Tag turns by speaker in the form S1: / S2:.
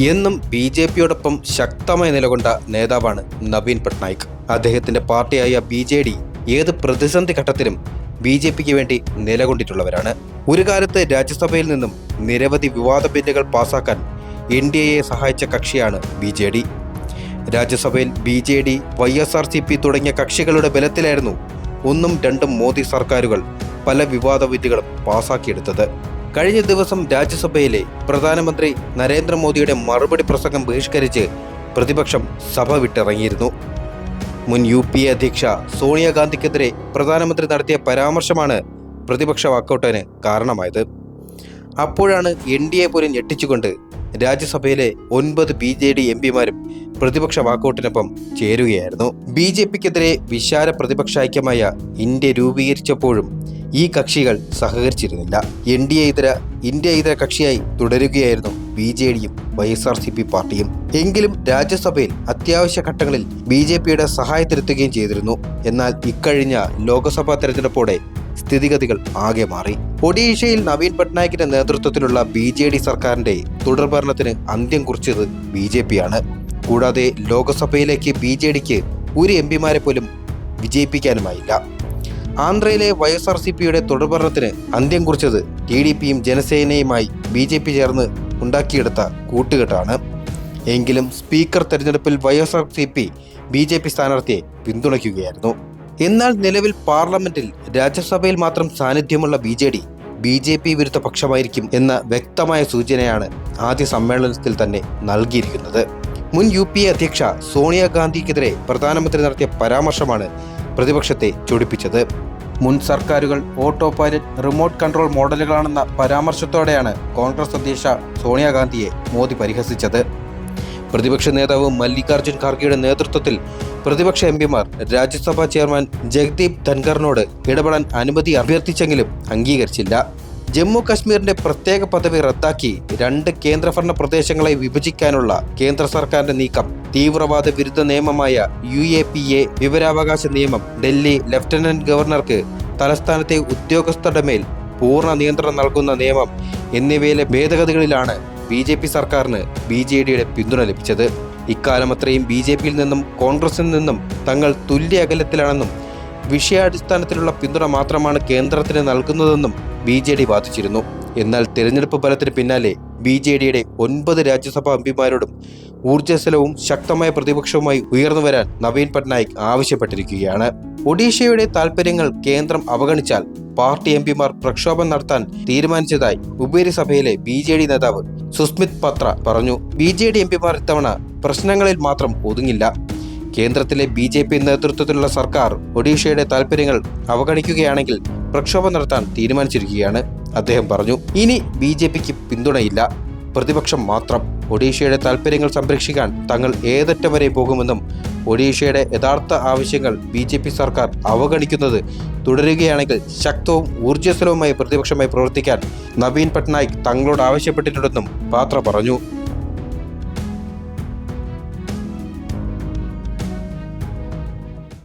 S1: എന്നും BJPയോടൊപ്പം ശക്തമായി നിലകൊണ്ട നേതാവാണ് നവീൻ പട്നായിക്. അദ്ദേഹത്തിന്റെ പാർട്ടിയായ BJD ഏത് പ്രതിസന്ധി ഘട്ടത്തിലും BJPക്ക് വേണ്ടി നിലകൊണ്ടിട്ടുള്ളവരാണ്. ഒരു കാലത്ത് രാജ്യസഭയിൽ നിന്നും നിരവധി വിവാദ ബില്ലുകൾ പാസാക്കാൻ NDAയെ സഹായിച്ച കക്ഷിയാണ് BJD. രാജ്യസഭയിൽ BJD, YSRCP തുടങ്ങിയ കക്ഷികളുടെ ബലത്തിലായിരുന്നു ഒന്നും രണ്ടും മോദി സർക്കാരുകൾ പല വിവാദ ബില്ലുകളും പാസാക്കിയെടുത്തത്. കഴിഞ്ഞ ദിവസം രാജ്യസഭയിലെ പ്രധാനമന്ത്രി നരേന്ദ്രമോദിയുടെ മറുപടി പ്രസംഗം ബഹിഷ്കരിച്ച് പ്രതിപക്ഷം സഭ വിട്ടിറങ്ങിയിരുന്നു. മുൻ UPA അധ്യക്ഷ സോണിയാഗാന്ധിക്കെതിരെ പ്രധാനമന്ത്രി നടത്തിയ പരാമർശമാണ് പ്രതിപക്ഷ വാക്കൗട്ടിന് കാരണമായത്. അപ്പോഴാണ് NDA പോലും ഞെട്ടിച്ചുകൊണ്ട് രാജ്യസഭയിലെ 9 BJD MPമാരും പ്രതിപക്ഷ വാക്കൗട്ടിനൊപ്പം ചേരുകയായിരുന്നു. BJPക്കെതിരെ വിശാല പ്രതിപക്ഷ ഐക്യമായ ഇന്ത്യ രൂപീകരിച്ചപ്പോഴും ഈ കക്ഷികൾ സഹകരിച്ചിരുന്നില്ല. ഇന്ത്യ ഇതര കക്ഷിയായി തുടരുകയായിരുന്നു BJDയും YSRCP പാർട്ടിയും. എങ്കിലും രാജ്യസഭയിൽ അത്യാവശ്യ ഘട്ടങ്ങളിൽ BJPയുടെ സഹായത്തിനെത്തുകയും ചെയ്തിരുന്നു. എന്നാൽ ഇക്കഴിഞ്ഞ ലോക്സഭാ തെരഞ്ഞെടുപ്പോടെ സ്ഥിതിഗതികൾ ആകെ മാറി. ഒഡീഷയിൽ നവീൻ പട്നായിക്കിന്റെ നേതൃത്വത്തിലുള്ള BJD സർക്കാരിന്റെ തുടർഭരണത്തിന് അന്ത്യം കുറിച്ചത് BJPയാണ്. കൂടാതെ ലോക്സഭയിലേക്ക് BJDക്ക് ഒരു MPമാരെ പോലും വിജയിപ്പിക്കാനുമായില്ല. ആന്ധ്രയിലെ YSRCPയുടെ തുടർഭരണത്തിന് അന്ത്യം കുറിച്ചത് TDPയും ജനസേനയുമായി BJP ചേർന്ന് ഉണ്ടാക്കിയെടുത്ത കൂട്ടുകെട്ടാണ്. എങ്കിലും സ്പീക്കർ തെരഞ്ഞെടുപ്പിൽ YSRCP BJP സ്ഥാനാർത്ഥിയെ പിന്തുണയ്ക്കുകയായിരുന്നു. എന്നാൽ നിലവിൽ പാർലമെന്റിൽ രാജ്യസഭയിൽ മാത്രം സാന്നിധ്യമുള്ള BJP വിരുദ്ധ പക്ഷമായിരിക്കും എന്ന വ്യക്തമായ സൂചനയാണ് ആദ്യ സമ്മേളനത്തിൽ തന്നെ നൽകിയിരിക്കുന്നത്. മുൻ UPA അധ്യക്ഷ സോണിയാഗാന്ധിക്കെതിരെ പ്രധാനമന്ത്രി നടത്തിയ പരാമർശമാണ് പ്രതിപക്ഷത്തെ ചൊടിപ്പിച്ചത്. മുൻ സർക്കാരുകൾ ഓട്ടോ പൈലറ്റ്, റിമോട്ട് കൺട്രോൾ മോഡലുകളാണെന്ന പരാമർശത്തോടെയാണ് കോൺഗ്രസ് അധ്യക്ഷ സോണിയാഗാന്ധിയെ മോദി പരിഹസിച്ചത്. പ്രതിപക്ഷ നേതാവ് മല്ലികാർജുൻ ഖാർഗെയുടെ നേതൃത്വത്തിൽ പ്രതിപക്ഷ MPമാർ രാജ്യസഭാ ചെയർമാൻ ജഗ്ദീപ് ധൻഖറിനോട് ഇടപെടാൻ അനുമതി അഭ്യർത്ഥിച്ചെങ്കിലും അംഗീകരിച്ചില്ല. ജമ്മു കശ്മീരിന്റെ പ്രത്യേക പദവി റദ്ദാക്കി 2 കേന്ദ്രഭരണ പ്രദേശങ്ങളെ വിഭജിക്കാനുള്ള കേന്ദ്ര സർക്കാരിന്റെ നീക്കം, തീവ്രവാദ വിരുദ്ധ നിയമമായ UAPA, വിവരാവകാശ നിയമം, ഡൽഹി ലഫ്റ്റനന്റ് ഗവർണർക്ക് തലസ്ഥാനത്തെ ഉദ്യോഗസ്ഥരുടെ മേൽ പൂർണ്ണ നിയന്ത്രണം നൽകുന്ന നിയമം എന്നിവയിലെ ഭേദഗതികളിലാണ് BJP സർക്കാരിന് BJDയുടെ പിന്തുണ ലഭിച്ചത്. ഇക്കാലം അത്രയും BJPയിൽ നിന്നും കോൺഗ്രസിൽ നിന്നും തങ്ങൾ തുല്യ അകലത്തിലാണെന്നും വിഷയാടിസ്ഥാനത്തിലുള്ള പിന്തുണ മാത്രമാണ് കേന്ദ്രത്തിന് നൽകുന്നതെന്നും BJD വാദിച്ചിരുന്നു. എന്നാൽ തിരഞ്ഞെടുപ്പ് ഫലത്തിന് പിന്നാലെ BJDയുടെ 9 രാജ്യസഭാ MPമാരോടും ഊർജ്ജസ്വലവും ശക്തമായ പ്രതിപക്ഷവുമായി ഉയർന്നു വരാൻ നവീൻ പട്നായിക് ആവശ്യപ്പെട്ടിരിക്കുകയാണ്. ഒഡീഷയുടെ താൽപര്യങ്ങൾ കേന്ദ്രം അവഗണിച്ചാൽ പാർട്ടി MPമാർ പ്രക്ഷോഭം നടത്താൻ തീരുമാനിച്ചതായി ഉപരിസഭയിലെ BJD നേതാവ് സുസ്മിത് പത്ര പറഞ്ഞു. BJD MPമാർ ഇത്തവണ പ്രശ്നങ്ങളിൽ മാത്രം ഒതുങ്ങില്ല. കേന്ദ്രത്തിലെ BJP നേതൃത്വത്തിലുള്ള സർക്കാർ ഒഡീഷയുടെ താൽപര്യങ്ങൾ അവഗണിക്കുകയാണെങ്കിൽ പ്രക്ഷോഭം നടത്താൻ തീരുമാനിച്ചിരിക്കുകയാണ്, അദ്ദേഹം പറഞ്ഞു. ഇനി BJPക്ക് പിന്തുണയില്ല, പ്രതിപക്ഷം മാത്രം. ഒഡീഷയുടെ താൽപര്യങ്ങൾ സംരക്ഷിക്കാൻ തങ്ങൾ ഏതറ്റം വരെ പോകുമെന്നും ഒഡീഷയുടെ യഥാർത്ഥ ആവശ്യങ്ങൾ BJP സർക്കാർ അവഗണിക്കുന്നത് തുടരുകയാണെങ്കിൽ ശക്തവും ഊർജ്ജസ്വലവുമായ പ്രതിപക്ഷമായി പ്രവർത്തിക്കാൻ നവീൻ പട്നായിക് തങ്ങളോട് ആവശ്യപ്പെട്ടിട്ടുണ്ടെന്നും പാത്ര പറഞ്ഞു.